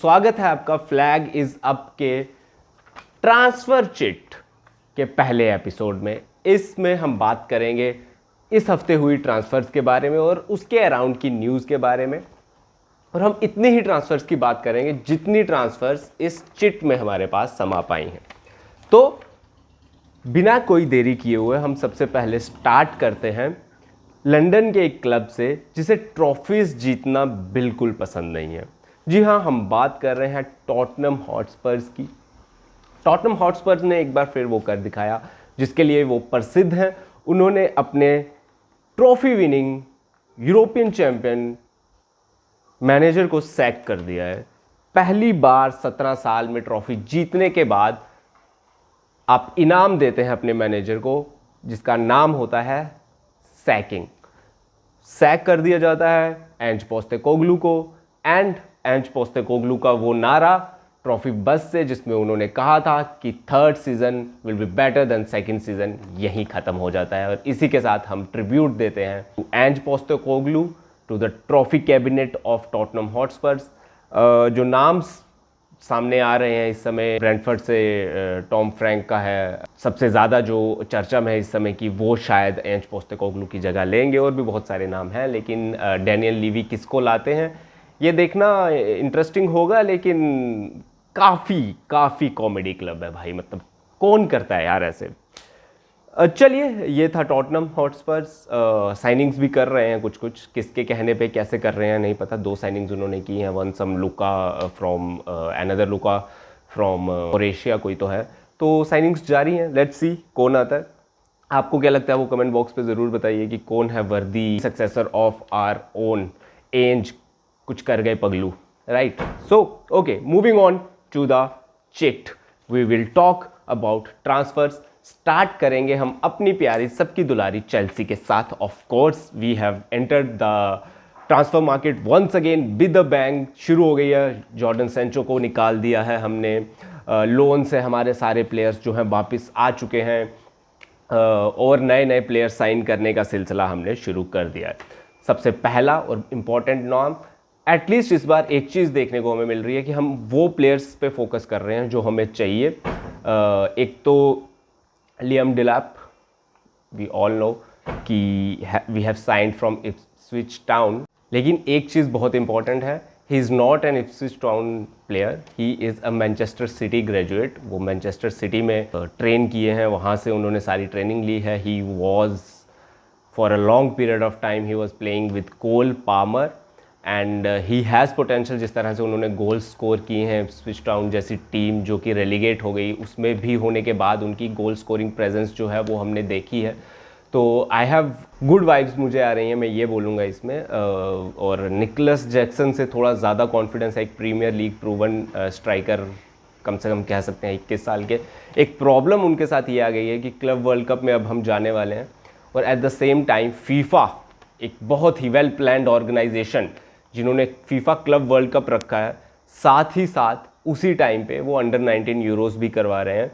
स्वागत है आपका फ्लैग इज अप के ट्रांसफर चिट के पहले एपिसोड में। इसमें हम बात करेंगे इस हफ्ते हुई ट्रांसफर्स के बारे में और उसके अराउंड की न्यूज़ के बारे में, और हम इतनी ही ट्रांसफर्स की बात करेंगे जितनी ट्रांसफर्स इस चिट में हमारे पास समा पाई हैं। तो बिना कोई देरी किए हुए हम सबसे पहले स्टार्ट करते हैं लंदन के एक क्लब से जिसे ट्रॉफीज़ जीतना बिल्कुल पसंद नहीं है। जी हाँ, हम बात कर रहे हैं टॉटनम हॉटस्पर्स की। टॉटनम हॉटस्पर्स ने एक बार फिर वो कर दिखाया जिसके लिए वो प्रसिद्ध हैं। उन्होंने अपने trophy winning European champion manager को सैक कर दिया है। पहली बार 17 साल में ट्रॉफी जीतने के बाद आप इनाम देते हैं अपने मैनेजर को, जिसका नाम होता है सैकिंग। सैक कर दिया जाता है एंज पोस्टेकोग्लू को, एंड एंज पोस्टेकोग्लू का वो नारा ट्रॉफी बस से जिसमें उन्होंने कहा था कि third season will be better than second season, यहीं ख़त्म हो जाता है। और इसी के साथ हम ट्रिब्यूट देते हैं to Ange Postecoglou, to the trophy cabinet of Tottenham Hotspurs. जो नाम सामने आ रहे हैं इस समय, ब्रेंटफोर्ड से टॉम फ्रैंक का है सबसे ज़्यादा जो चर्चा में है इस समय की, वो शायद एंज पोस्टेकोग्लू की जगह लेंगे। और भी बहुत सारे नाम हैं, लेकिन डैनियल लीवी किसको लाते हैं ये देखना इंटरेस्टिंग होगा। लेकिन काफ़ी कॉमेडी क्लब है भाई, मतलब कौन करता है यार ऐसे। चलिए, ये था टॉटनम हॉटस्पर्स। साइनिंग्स भी कर रहे हैं कुछ किसके कहने पे कैसे कर रहे हैं नहीं पता। 2 साइनिंग्स उन्होंने की हैं, one some Luka from another Luka from Croatia कोई तो है। तो साइनिंग्स जारी हैं, लेट्स सी कौन आता है। आपको क्या लगता है वो कमेंट बॉक्स पे ज़रूर बताइए कि कौन है worthy successor of our own Ange कुछ कर गए पगलू, right. So okay, moving on to the chit, we will talk about transfers. Start करेंगे हम अपनी प्यारी सबकी दुलारी चेल्सी के साथ। Of course we have entered the transfer market once again with a bang. शुरू हो गई है, जॉर्डन सेंचो को निकाल दिया है हमने, लोन से हमारे सारे प्लेयर्स जो हैं वापस आ चुके हैं, और नए प्लेयर साइन करने का सिलसिला हमने शुरू कर दिया है। सबसे पहला और इम्पॉर्टेंट नाम, एटलीस्ट इस बार एक चीज़ देखने को हमें मिल रही है कि हम वो प्लेयर्स पे फोकस कर रहे हैं जो हमें चाहिए। एक तो Liam Delap, we all know कि we have signed from Ipswich Town. लेकिन एक चीज़ बहुत इंपॉर्टेंट है, he is not an Ipswich Town player, he is a Manchester City graduate. वो मैनचेस्टर सिटी में ट्रेन किए हैं, वहाँ से उन्होंने सारी ट्रेनिंग ली है। He was for a long period of time he was playing with Cole Palmer and he has potential. जिस तरह से उन्होंने गोल स्कोर किए हैं इप्सविच टाउन जैसी टीम जो कि रेलीगेट हो गई, उसमें भी होने के बाद उनकी गोल स्कोरिंग प्रेजेंस जो है वो हमने देखी है। तो आई हैव गुड वाइब्स मुझे आ रही हैं, मैं ये बोलूँगा इसमें। और निकलस जैक्सन से थोड़ा ज़्यादा कॉन्फिडेंस है, एक प्रीमियर लीग प्रूवन स्ट्राइकर कम से कम कह सकते हैं 21 साल के। एक प्रॉब्लम उनके साथ ये आ गई है कि क्लब वर्ल्ड कप में अब हम जाने वाले हैं, और at the same time FIFA, एक बहुत ही वेल प्लान्ड ऑर्गेनाइजेशन जिन्होंने फीफा क्लब वर्ल्ड कप रखा है, साथ ही साथ उसी टाइम पे वो अंडर 19 यूरोस भी करवा रहे हैं।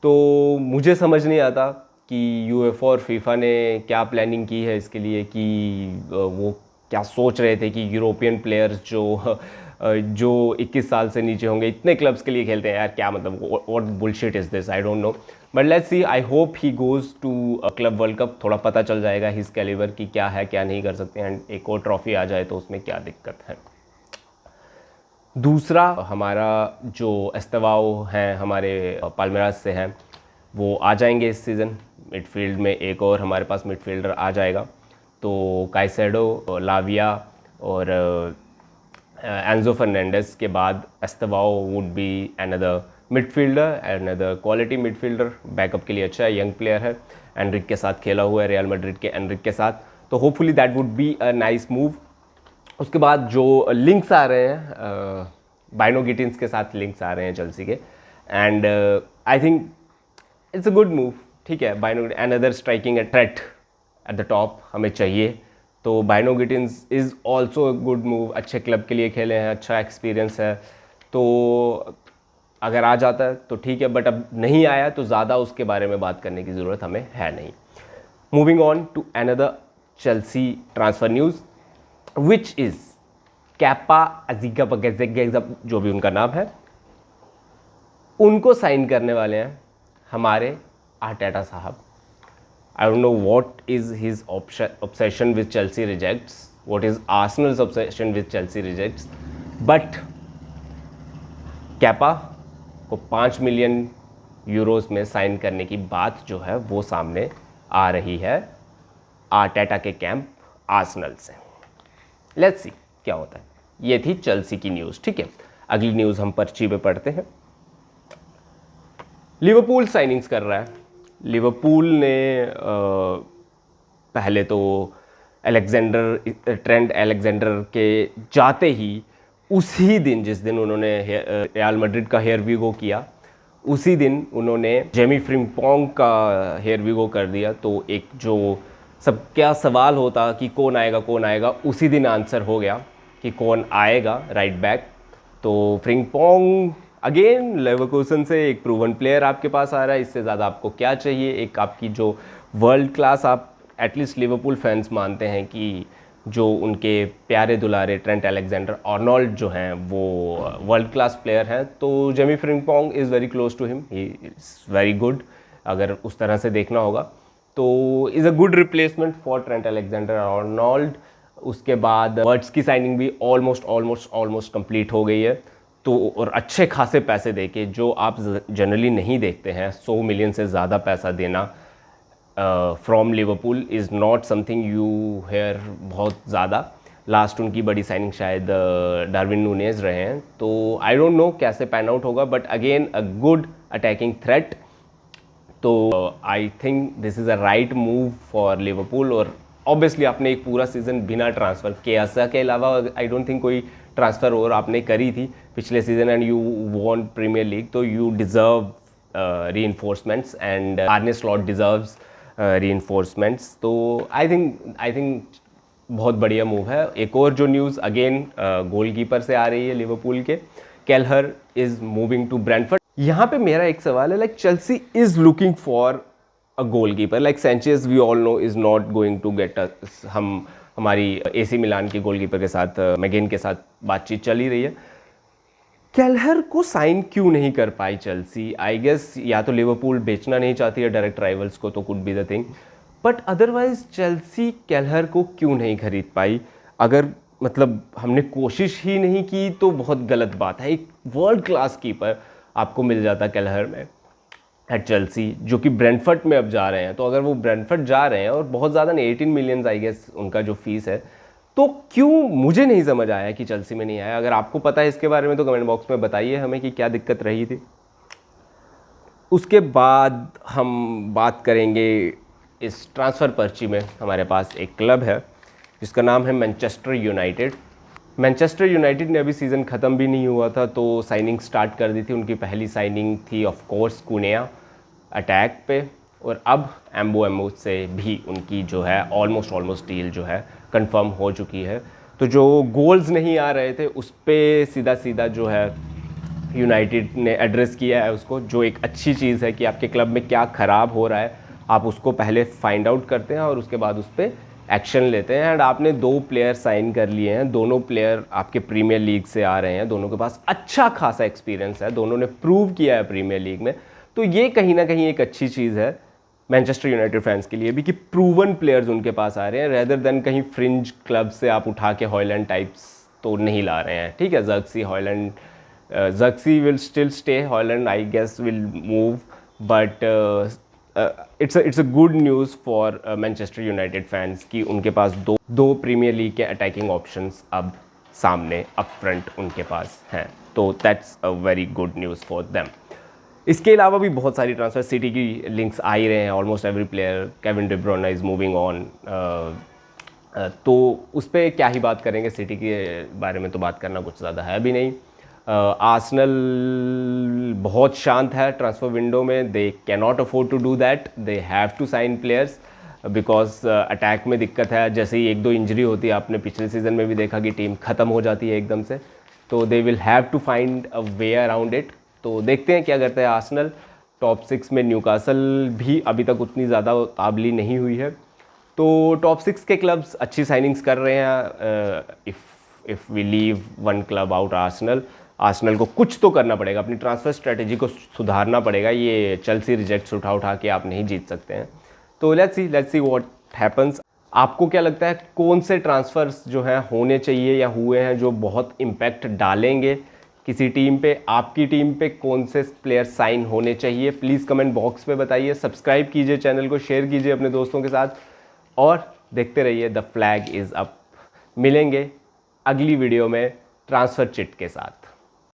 तो मुझे समझ नहीं आता कि यूएफए और फीफा ने क्या प्लानिंग की है इसके लिए, कि वो क्या सोच रहे थे कि यूरोपियन प्लेयर्स जो 21 साल से नीचे होंगे इतने क्लब्स के लिए खेलते हैं यार, क्या मतलब, what bullshit is this, I don't know. But let's see, I hope he goes to club world cup, थोड़ा पता चल जाएगा हिज कैलिबर की क्या है क्या नहीं कर सकते हैं, एंड एक और ट्रॉफी आ जाए तो उसमें क्या दिक्कत है। दूसरा, हमारा जो एस्तेवाओ हैं हमारे पाल्मेरास से हैं, वो आ जाएंगे इस सीज़न। मिडफील्ड में एक और हमारे पास मिडफील्डर आ जाएगा। तो काइसेडो, लाविया और एंजो फर्नांडिस के बाद एस्तेवाओ would be another midfielder, another quality midfielder. Backup के लिए अच्छा है, यंग प्लेयर है, एनरिक के साथ खेला हुआ है, रियल मैड्रिड के एनरिक के साथ। तो hopefully that would be a nice move. उसके बाद जो लिंक्स आ रहे हैं, बाइनो गिटिन्स के साथ लिंक्स आ रहे हैं चेल्सी के, and I think it's a good move. ठीक है, Bynoe another striking threat at the top हमें चाहिए, तो Bynoe Gittens is also a good move. अच्छे क्लब के लिए खेले हैं, अच्छा एक्सपीरियंस है, तो अगर आ जाता है तो ठीक है, बट अब नहीं आया तो ज़्यादा उसके बारे में बात करने की ज़रूरत हमें है नहीं। Moving on to another Chelsea transfer news, which is Kepa अज़ीज़ा जो भी उनका नाम है, उनको साइन करने वाले हैं हमारे आर्टेटा साहब। I don't know what is his obsession with Chelsea rejects, what is Arsenal's obsession with Chelsea rejects, but Kepa को 5 मिलियन यूरोस में साइन करने की बात जो है वो सामने आ रही है आर्टेटा के कैंप आर्सेनल से। लेट्स सी क्या होता है। ये थी चेल्सी की न्यूज़। ठीक है, अगली न्यूज़ हम पर्ची पे पढ़ते हैं। लिवरपूल साइनिंग्स कर रहा है। लिवरपूल ने पहले तो ट्रेंट अलेक्जेंडर के जाते ही उसी दिन, जिस दिन उन्होंने रियल मैड्रिड का हेयर वीगो किया, उसी दिन उन्होंने जेमी फ्रिम्पोंग का हेयर वीगो कर दिया। तो एक जो सब क्या सवाल होता कि कौन आएगा, उसी दिन आंसर हो गया कि कौन आएगा राइट बैक। तो फ्रिम्पोंग अगेन लेवरकुसन से एक प्रूवन प्लेयर आपके पास आ रहा है। इससे ज़्यादा आपको क्या चाहिए? एक आपकी जो वर्ल्ड क्लास, आप एटलीस्ट लिवरपूल फैंस मानते हैं कि जो उनके प्यारे दुलारे ट्रेंट अलेक्जेंडर आर्नोल्ड जो हैं वो वर्ल्ड क्लास प्लेयर हैं। तो Jamie Frimpong is very close to him, he is very good. अगर उस तरह से देखना होगा तो is a good replacement for Trent Alexander Arnold. उसके बाद वर्ड्स की साइनिंग भी ऑलमोस्ट कंप्लीट हो गई है। तो और अच्छे खासे पैसे देके, जो आप जनरली नहीं देखते हैं, 100 मिलियन से ज़्यादा पैसा देना from Liverpool is not something you hear बहुत ज़्यादा। लास्ट उनकी बड़ी साइनिंग शायद डार्विन नूनेज रहे हैं। तो आई डोंट नो कैसे पैन आउट होगा, but again a good attacking threat. तो I think this is a right move for Liverpool. और ऑब्वियसली आपने एक पूरा सीज़न बिना ट्रांसफ़र केएसए के अलावा आई डोंट थिंक कोई ट्रांसफ़र और आपने करी थी पिछले season and you won Premier League. तो you deserve reinforcements and Arne Slot deserves reinforcements. तो आई थिंक बहुत बढ़िया मूव है। एक और जो न्यूज़ अगेन गोलकीपर से आ रही है लिवरपूल के, Kelleher is moving to Brentford. यहाँ पे मेरा एक सवाल है, like Chelsea is looking for a goalkeeper, like Sanchez we all know is not going to get us. हमारी एसी मिलान के गोलकीपर के साथ मैगेन के साथ बातचीत चल ही रही है। केलहर को साइन क्यों नहीं कर पाई चेल्सी? आई गेस या तो लिवरपूल बेचना नहीं चाहती है डायरेक्ट राइवल्स को, तो could be the thing, but otherwise Chelsea Kelleher को क्यों नहीं खरीद पाई? अगर मतलब हमने कोशिश ही नहीं की तो बहुत गलत बात है। एक वर्ल्ड क्लास कीपर आपको मिल जाता केलहर में एट चेल्सी, जो कि ब्रेंटफोर्ड में अब जा रहे हैं। तो अगर वो ब्रेंटफोर्ड जा रहे हैं और बहुत ज़्यादा नहीं, 18 मिलियन आई गेस उनका जो फीस है, तो क्यों मुझे नहीं समझ आया कि चेल्सी में नहीं आया। अगर आपको पता है इसके बारे में तो कमेंट बॉक्स में बताइए हमें कि क्या दिक्कत रही थी। उसके बाद हम बात करेंगे इस ट्रांसफ़र पर्ची में हमारे पास एक क्लब है जिसका नाम है मैनचेस्टर यूनाइटेड। मैनचेस्टर यूनाइटेड ने अभी सीज़न ख़त्म भी नहीं हुआ था तो साइनिंग स्टार्ट कर दी थी। उनकी पहली साइनिंग थी ऑफ कोर्स कुनिया अटैक पे, और अब एम्बो से भी उनकी जो है ऑलमोस्ट डील जो है कंफर्म हो चुकी है। तो जो गोल्स नहीं आ रहे थे उस पर सीधा जो है यूनाइटेड ने एड्रेस किया है उसको, जो एक अच्छी चीज़ है कि आपके क्लब में क्या ख़राब हो रहा है आप उसको पहले फाइंड आउट करते हैं और उसके बाद उस पर एक्शन लेते हैं। एंड आपने 2 प्लेयर साइन कर लिए हैं, दोनों प्लेयर आपके प्रीमियर लीग से आ रहे हैं, दोनों के पास अच्छा खासा एक्सपीरियंस है, दोनों ने प्रूव किया है प्रीमियर लीग में। तो ये कहीं ना कहीं एक अच्छी चीज़ है मैनचेस्टर यूनाइटेड फैंस के लिए भी कि प्रूवन प्लेयर्स उनके पास आ रहे हैं, रेदर देन कहीं फ्रिंज क्लब से आप उठा के हॉयलैंड टाइप्स तो नहीं ला रहे हैं। ठीक है, Zirkzee will still stay, Hojlund I guess will move, but it's a good news for Manchester United fans कि उनके पास दो प्रीमियर लीग के अटैकिंग ऑप्शंस अब सामने अप फ्रंट उनके पास हैं। तो that's a very good news for them. इसके अलावा भी बहुत सारी ट्रांसफर सिटी की लिंक्स आ ही रहे हैं। Almost every player, Kevin De Bruyne is moving on. तो उस पर क्या ही बात करेंगे, सिटी के बारे में तो बात करना कुछ ज़्यादा है भी नहीं। आर्सेनल बहुत शांत है ट्रांसफ़र विंडो में, they can not afford to do that, they have to sign players because attack में दिक्कत है। जैसे ही 1-2 इंजरी होती है, आपने पिछले सीज़न में भी देखा कि टीम ख़त्म हो जाती है एकदम से, तो they will have to find a way around it. तो देखते हैं क्या करते हैं आर्सेनल। टॉप 6 में न्यूकासल भी अभी तक उतनी ज़्यादा ताबली नहीं हुई है। तो टॉप 6 के क्लब्स अच्छी साइनिंग्स कर रहे हैं। If we leave one club out Arsenal को कुछ तो करना पड़ेगा, अपनी ट्रांसफ़र स्ट्रेटेजी को सुधारना पड़ेगा। ये चेल्सी रिजेक्ट्स उठा के आप नहीं जीत सकते हैं। तो लेट्स सी व्हाट हैपन्स। आपको क्या लगता है कौन से ट्रांसफ़र्स जो हैं होने चाहिए या हुए हैं जो बहुत इम्पैक्ट डालेंगे किसी टीम पे? आपकी टीम पे कौन से प्लेयर साइन होने चाहिए? प्लीज़ कमेंट बॉक्स में बताइए। सब्सक्राइब कीजिए चैनल को, शेयर कीजिए अपने दोस्तों के साथ और देखते रहिए द फ्लैग इज़ अप। मिलेंगे अगली वीडियो में ट्रांसफ़र चिट के साथ।